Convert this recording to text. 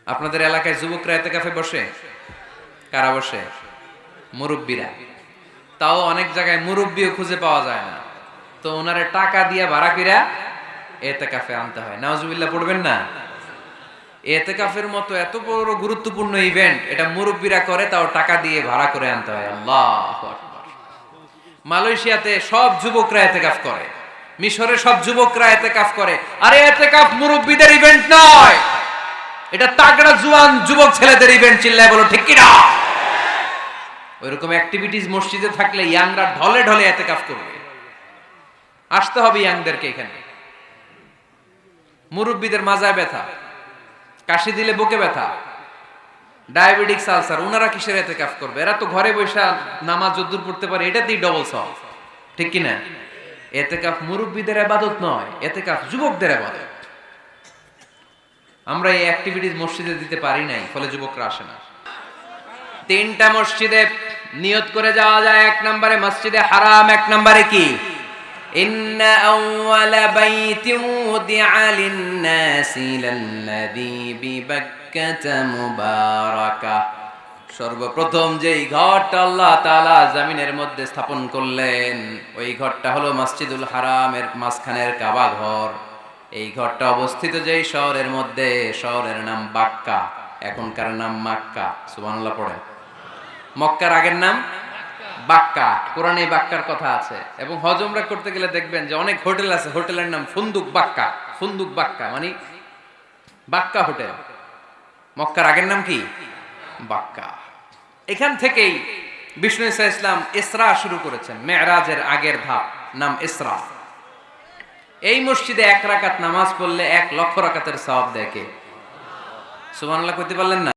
আপনাদের এলাকায় যুবকরা এতেকাফে বসে? কারা বসে? মুরব্বীরা। তাও অনেক জায়গায় মুরব্বিও খুঁজে পাওয়া যায় না, তো ওনারে টাকা দিয়ে ভাড়া কইরা এতেকাফে আনতে হয়। নাউজুবিল্লাহ পড়বেন না? এতেকাফের মতো এত বড় গুরুত্বপূর্ণ ইভেন্ট এটা মুরব্বীরা করে, তাও টাকা দিয়ে ভাড়া করে আনতে হয়। আল্লাহু আকবার। মালয়েশিয়াতে সব যুবকরা এতেকাফ করে, মিশরে সব যুবকরা এতেকাফ করে। আরে এতেকাফ মুরব্বীদের ইভেন্ট নয়, এটা তাগড়া জুয়ান যুবক ছেলেদের ইভেন্ট। চিল্লায় বলো ঠিক কি না? ওইরকম অ্যাক্টিভিটিস মসজিদে থাকলে ইয়াংরা ঢলে ঢলে এতেকাফ করবে। আসতে হবে ইয়াংদেরকে এখানে। মুরব্বীদের মাজায় ব্যথা, কাশি দিলে বুকে ব্যথা, ডায়াবেটিক্স, আলসার, ওনারা কিসের এতেকাফ করবে? এরা তো ঘরে বসে নামাজ যদ্দুর পড়তে পারে, এটাতেই ডবল সওয়াব। ঠিক কি না? এতেকাফ মুরব্বীদের ইবাদত নয়, এতেকাফ যুবকদের ইবাদত। আমরা এই অ্যাক্টিভিটিস মসজিদে দিতে পারি নাই, ফলে যুবকরা আসে না। তিনটা মসজিদে নিয়ত করে যাওয়া যায়। এক নম্বরে মসজিদে হারাম, এক নম্বরে কি? ইন্না আউওয়ালা বাইতিন উদিআ লিন-নাসি লাল্লাযী বিবাক্কাতা মুবারাকা। সর্বপ্রথম যেই ঘরটা আল্লাহ তাআলা জমিনের মধ্যে স্থাপন করলেন, ওই ঘরটা হলো মসজিদুল হারামের মাঝখানের কাবা ঘর। এই ঘরটা অবস্থিত যেই শহরের মধ্যে, শহরের নাম বাক্কা, এখনকার নাম মক্কা। সুবহানাল্লাহ পড়েন। মক্কার আগের নাম বাক্কা। কোরআনে বাক্কার কথা আছে, এবং হজ উমরা করতে গেলে দেখবেন যে অনেক হোটেল আছে, হোটেলের নাম ফুন্দুক বাক্কা। ফুন্দুক বাক্কা মানে বাক্কা হোটেল। মক্কার আগের নাম কি? বাক্কা। এখান থেকেই বিষ্ণু ঈসা ইসলাম ইসরা শুরু করেছেন। মেরাজের আগের ধাপ নাম ইসরা। এই মসজিদে 1 রাকাত নামাজ পড়লে 1 লক্ষ রাকাতের সওয়াব দেয় কে? সুবহানাল্লাহ কইতে পারলেন না?